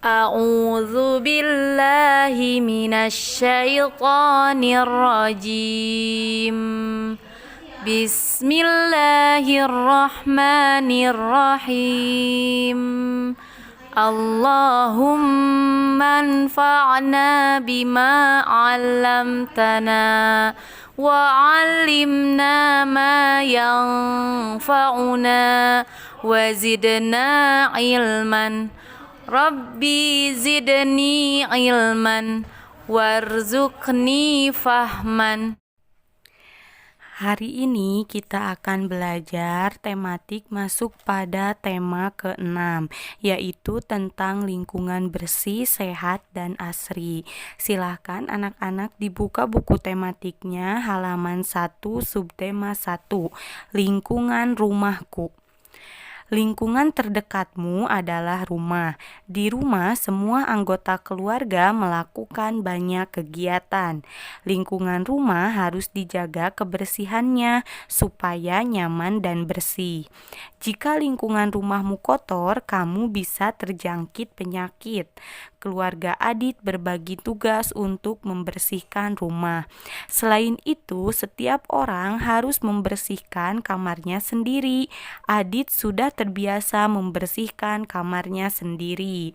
أعوذ بالله من الشيطان الرجيم بسم الله الرحمن الرحيم اللهم انفعنا بما علمتنا وعلمنا ما ينفعنا وزدنا علما Rabbi zidni ilman warzuqni fahman. Hari ini kita akan belajar tematik masuk pada tema ke-6, yaitu tentang lingkungan bersih, sehat, dan asri. Silahkan anak-anak dibuka buku tematiknya halaman 1 subtema 1, lingkungan rumahku. Lingkungan terdekatmu adalah rumah. Di rumah, semua anggota keluarga melakukan banyak kegiatan. Lingkungan rumah harus dijaga kebersihannya supaya nyaman dan bersih. Jika lingkungan rumahmu kotor, kamu bisa terjangkit penyakit. Keluarga Adit berbagi tugas untuk membersihkan rumah. Selain itu, setiap orang harus membersihkan kamarnya sendiri. Adit sudah terbiasa membersihkan kamarnya sendiri.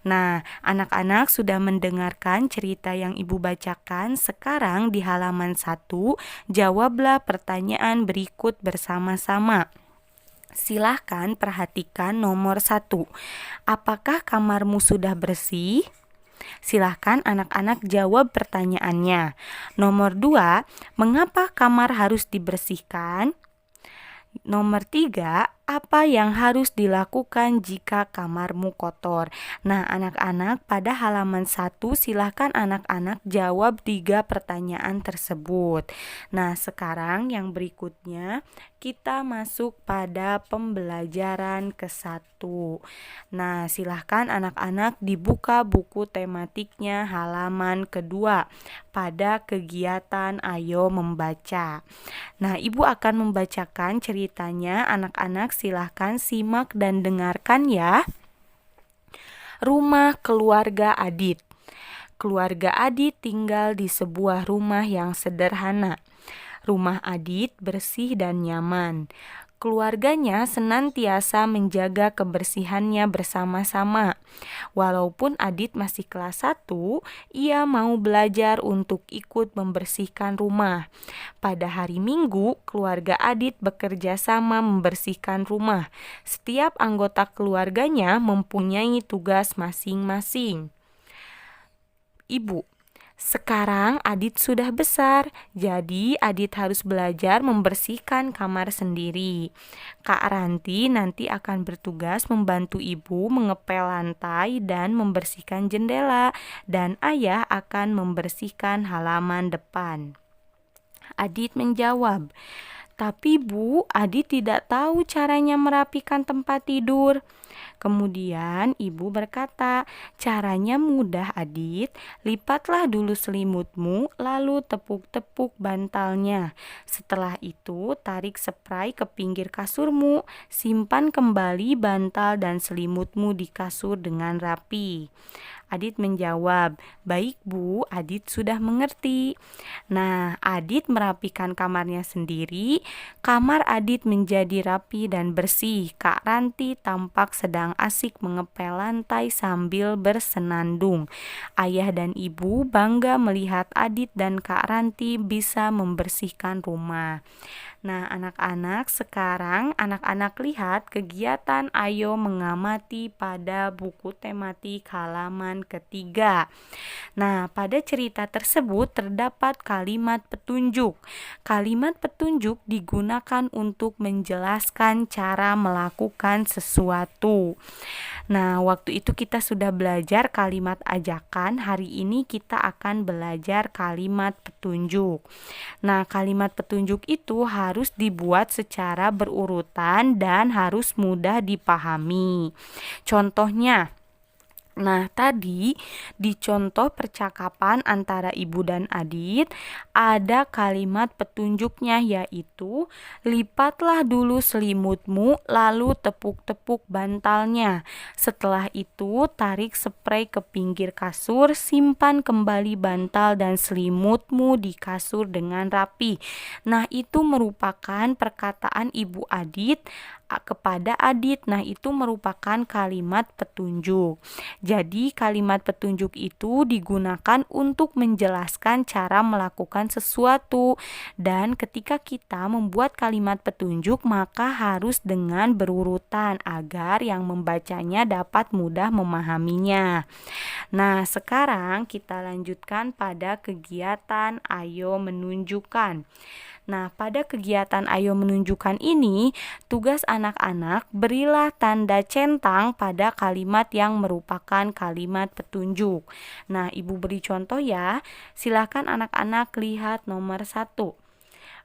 Nah, anak-anak sudah mendengarkan cerita yang Ibu bacakan. Sekarang di halaman 1, jawablah pertanyaan berikut bersama-sama. Silahkan perhatikan nomor 1. Apakah kamarmu sudah bersih? Silahkan anak-anak jawab pertanyaannya. Nomor 2, mengapa kamar harus dibersihkan? Nomor 3, apa yang harus dilakukan jika kamarmu kotor? Nah, anak-anak, pada halaman 1 silahkan anak-anak jawab 3 pertanyaan tersebut. Nah, sekarang yang berikutnya kita masuk pada pembelajaran ke-1. Nah, silahkan anak-anak dibuka buku tematiknya halaman kedua pada kegiatan Ayo Membaca. Nah, Ibu akan membacakan ceritanya. Anak-anak silahkan simak dan dengarkan ya. Rumah keluarga Adit. Keluarga Adit tinggal di sebuah rumah yang sederhana. Rumah Adit bersih dan nyaman. Keluarganya senantiasa menjaga kebersihannya bersama-sama. Walaupun Adit masih kelas 1, ia mau belajar untuk ikut membersihkan rumah. Pada hari Minggu, keluarga Adit bekerja sama membersihkan rumah. Setiap anggota keluarganya mempunyai tugas masing-masing. Ibu, sekarang Adit sudah besar, jadi Adit harus belajar membersihkan kamar sendiri. Kak Ranti nanti akan bertugas membantu ibu mengepel lantai dan membersihkan jendela, dan ayah akan membersihkan halaman depan. Adit menjawab, tapi Bu, Adit tidak tahu caranya merapikan tempat tidur. Kemudian ibu berkata, caranya mudah Adit, lipatlah dulu selimutmu, lalu tepuk-tepuk bantalnya. Setelah itu tarik spray ke pinggir kasurmu, simpan kembali bantal dan selimutmu di kasur dengan rapi. Adit menjawab, baik Bu, Adit sudah mengerti. Nah, Adit merapikan kamarnya sendiri. Kamar Adit menjadi rapi dan bersih. Kak Ranti tampak sedang asik mengepel lantai sambil bersenandung. Ayah dan ibu bangga melihat Adit dan Kak Ranti bisa membersihkan rumah. Nah, anak-anak, sekarang anak-anak lihat kegiatan Ayo Mengamati pada buku tematik halaman ketiga. Nah, pada cerita tersebut terdapat kalimat petunjuk. Kalimat petunjuk digunakan untuk menjelaskan cara melakukan sesuatu. Nah, waktu itu kita sudah belajar kalimat ajakan, hari ini kita akan belajar kalimat petunjuk. Nah, kalimat petunjuk itu harus dibuat secara berurutan dan harus mudah dipahami. Contohnya, Nah, tadi di contoh percakapan antara ibu dan Adit, ada kalimat petunjuknya yaitu, lipatlah dulu selimutmu, lalu tepuk-tepuk bantalnya. Setelah itu, tarik spray ke pinggir kasur, simpan kembali bantal dan selimutmu di kasur dengan rapi. Nah, itu merupakan perkataan ibu Adit kepada Adit. Nah, itu merupakan kalimat petunjuk. Jadi kalimat petunjuk itu digunakan untuk menjelaskan cara melakukan sesuatu, dan ketika kita membuat kalimat petunjuk maka harus dengan berurutan agar yang membacanya dapat mudah memahaminya. Nah, sekarang kita lanjutkan pada kegiatan ayo menunjukkan. Nah, pada kegiatan ayo menunjukkan ini, tugas anak-anak berilah tanda centang pada kalimat yang merupakan kalimat petunjuk. Nah, ibu beri contoh ya. Silakan anak-anak lihat nomor 1.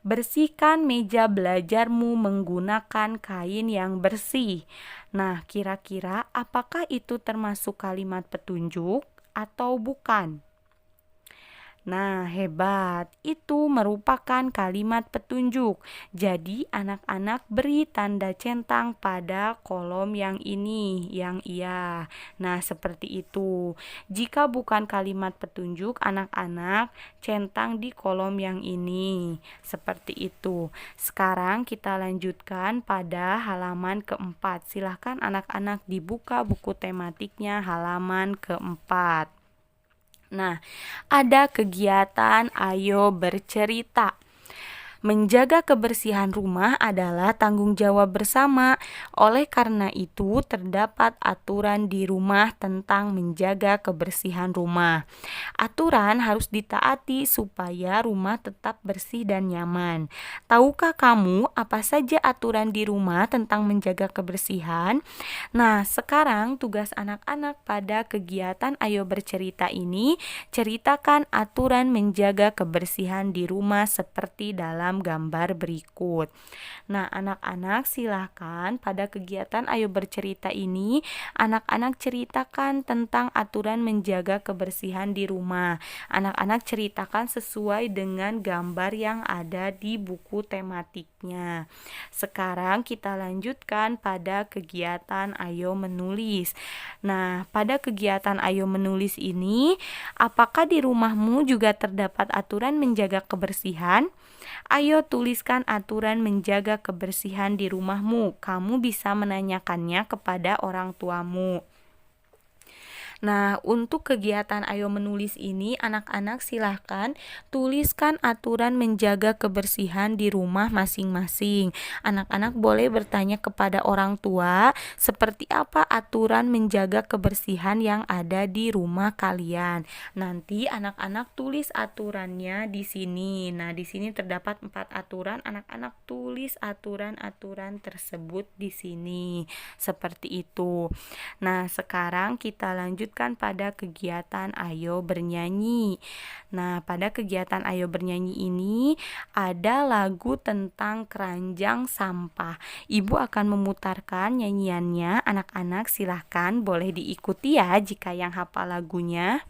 Bersihkan meja belajarmu menggunakan kain yang bersih. Nah, kira-kira apakah itu termasuk kalimat petunjuk atau bukan? Nah, hebat. Itu merupakan kalimat petunjuk. Jadi, anak-anak beri tanda centang pada kolom yang ini, yang iya. Nah, seperti itu. Jika bukan kalimat petunjuk, anak-anak centang di kolom yang ini. Seperti itu. Sekarang kita lanjutkan pada halaman keempat. Silahkan anak-anak dibuka buku tematiknya halaman keempat. Nah, ada kegiatan ayo bercerita. Menjaga kebersihan rumah adalah tanggung jawab bersama. Oleh karena itu, terdapat aturan di rumah tentang menjaga kebersihan rumah. Aturan harus ditaati supaya rumah tetap bersih dan nyaman. Tahukah kamu apa saja aturan di rumah tentang menjaga kebersihan? Nah, sekarang tugas anak-anak pada kegiatan ayo bercerita ini, ceritakan aturan menjaga kebersihan di rumah seperti dalam gambar berikut. Nah, anak-anak silahkan pada kegiatan ayo bercerita ini, anak-anak ceritakan tentang aturan menjaga kebersihan di rumah. Anak-anak ceritakan sesuai dengan gambar yang ada di buku tematiknya. Sekarang kita lanjutkan pada kegiatan ayo menulis. Nah, pada kegiatan ayo menulis ini, apakah di rumahmu juga terdapat aturan menjaga kebersihan? Ayo tuliskan aturan menjaga kebersihan di rumahmu. Kamu bisa menanyakannya kepada orang tuamu. Nah, untuk kegiatan ayo menulis ini, anak-anak silahkan tuliskan aturan menjaga kebersihan di rumah masing-masing. Anak-anak boleh bertanya kepada orang tua, seperti apa aturan menjaga kebersihan yang ada di rumah kalian. Nanti anak-anak tulis aturannya di sini. Nah, di sini terdapat 4 aturan. Anak-anak tulis aturan-aturan tersebut di sini. Seperti itu. Nah, sekarang kita lanjut pada kegiatan ayo bernyanyi. Nah, pada kegiatan ayo bernyanyi ini ada lagu tentang keranjang sampah. Ibu akan memutarkan nyanyiannya. Anak-anak silahkan boleh diikuti ya jika yang hafal lagunya.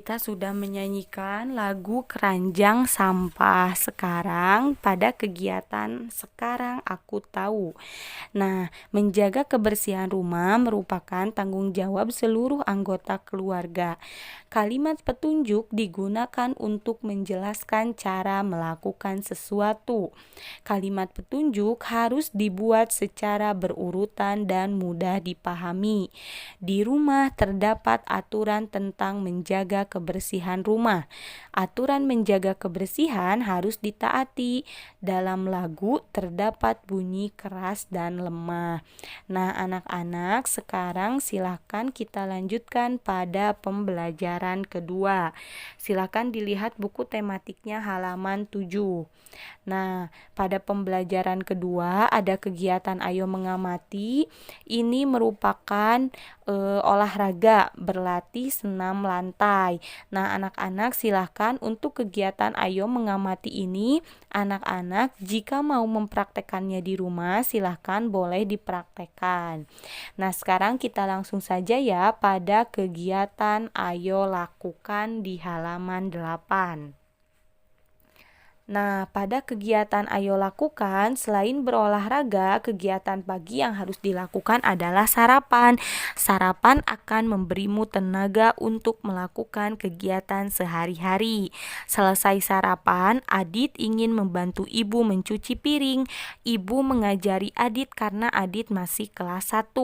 kita sudah menyanyikan lagu Keranjang Sampah. Sekarang pada kegiatan Sekarang Aku Tahu. Nah, menjaga kebersihan rumah merupakan tanggung jawab seluruh anggota keluarga. Kalimat petunjuk digunakan untuk menjelaskan cara melakukan sesuatu. Kalimat petunjuk harus dibuat secara berurutan dan mudah dipahami. Di rumah terdapat aturan tentang menjaga kebersihan rumah. Aturan menjaga kebersihan harus ditaati. Dalam lagu terdapat bunyi keras dan lemah. Nah, anak-anak, sekarang silakan kita lanjutkan pada pembelajaran kedua. Silakan dilihat buku tematiknya halaman 7. Nah, pada pembelajaran kedua ada kegiatan Ayo Mengamati. Ini merupakan olahraga berlatih senam lantai. Nah, anak-anak silahkan untuk kegiatan Ayo Mengamati ini, anak-anak jika mau mempraktekannya di rumah silahkan boleh dipraktekkan. Nah, sekarang kita langsung saja ya pada kegiatan Ayo Lakukan di halaman 8. Nah, pada kegiatan Ayo Lakukan, selain berolahraga, kegiatan pagi yang harus dilakukan adalah sarapan. Sarapan akan memberimu tenaga untuk melakukan kegiatan sehari-hari. Selesai sarapan, Adit ingin membantu ibu mencuci piring. Ibu mengajari Adit karena Adit masih kelas 1.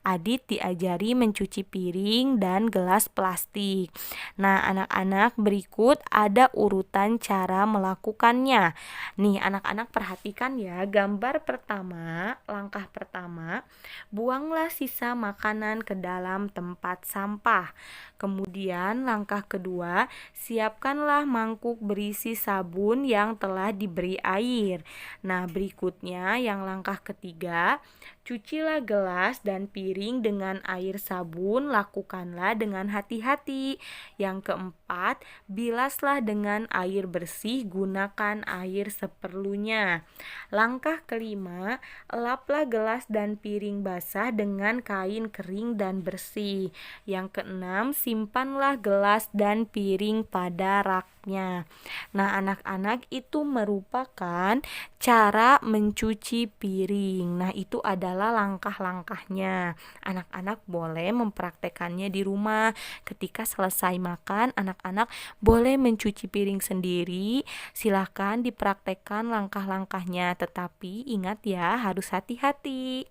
Adit diajari mencuci piring dan gelas plastik. Nah, anak-anak, berikut ada urutan cara melakukannya. Nih, anak-anak perhatikan ya, gambar pertama, langkah pertama, buanglah sisa makanan ke dalam tempat sampah. Kemudian langkah kedua, siapkanlah mangkuk berisi sabun yang telah diberi air. Nah, berikutnya yang langkah ketiga, cucilah gelas dan piring dengan air sabun, lakukanlah dengan hati-hati. Yang keempat, bilaslah dengan air bersih, gunakan air seperlunya. Langkah kelima, elaplah gelas dan piring basah dengan kain kering dan bersih. Yang keenam, simpanlah gelas dan piring pada raknya. Nah, anak-anak, itu merupakan cara mencuci piring. Nah, itu adalah langkah-langkahnya. Anak-anak boleh mempraktekannya di rumah. Ketika selesai makan, anak-anak boleh mencuci piring sendiri. Silahkan dipraktekkan langkah-langkahnya, tetapi ingat ya, harus hati-hati.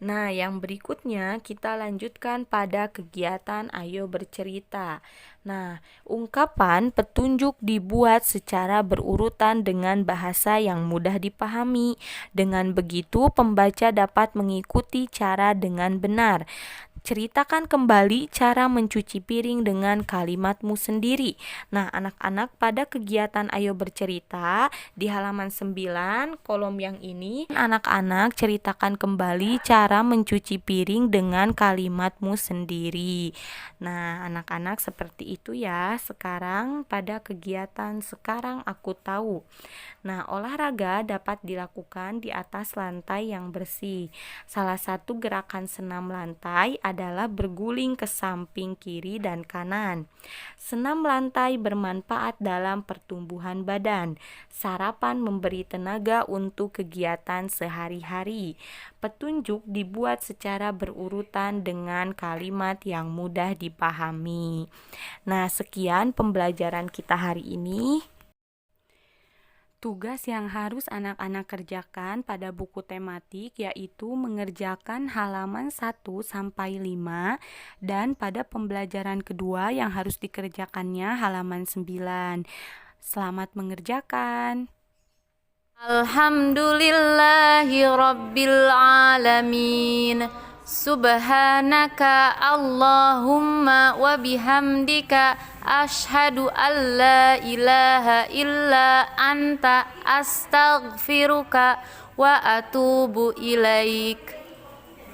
Nah, yang berikutnya kita lanjutkan pada kegiatan Ayo Bercerita. Nah, ungkapan petunjuk dibuat secara berurutan dengan bahasa yang mudah dipahami. Dengan begitu, pembaca dapat mengikuti cara dengan benar. Ceritakan kembali cara mencuci piring dengan kalimatmu sendiri. Nah, anak-anak, pada kegiatan Ayo Bercerita di halaman 9, kolom yang ini, anak-anak ceritakan kembali cara mencuci piring dengan kalimatmu sendiri. Nah, anak-anak, seperti itu ya. Sekarang pada kegiatan Sekarang Aku Tahu. Nah, olahraga dapat dilakukan di atas lantai yang bersih. Salah satu gerakan senam lantai adalah berguling ke samping kiri dan kanan. Senam lantai bermanfaat dalam pertumbuhan badan. Sarapan memberi tenaga untuk kegiatan sehari-hari. Petunjuk dibuat secara berurutan dengan kalimat yang mudah dipahami. Nah, sekian pembelajaran kita hari ini. Tugas yang harus anak-anak kerjakan pada buku tematik yaitu mengerjakan halaman 1 sampai 5, dan pada pembelajaran kedua yang harus dikerjakannya halaman 9. Selamat mengerjakan. Alhamdulillahi Rabbil Alamin. Subhanaka Allahumma wa bihamdika ashhadu an la ilaha illa anta astaghfiruka wa atubu ilaik.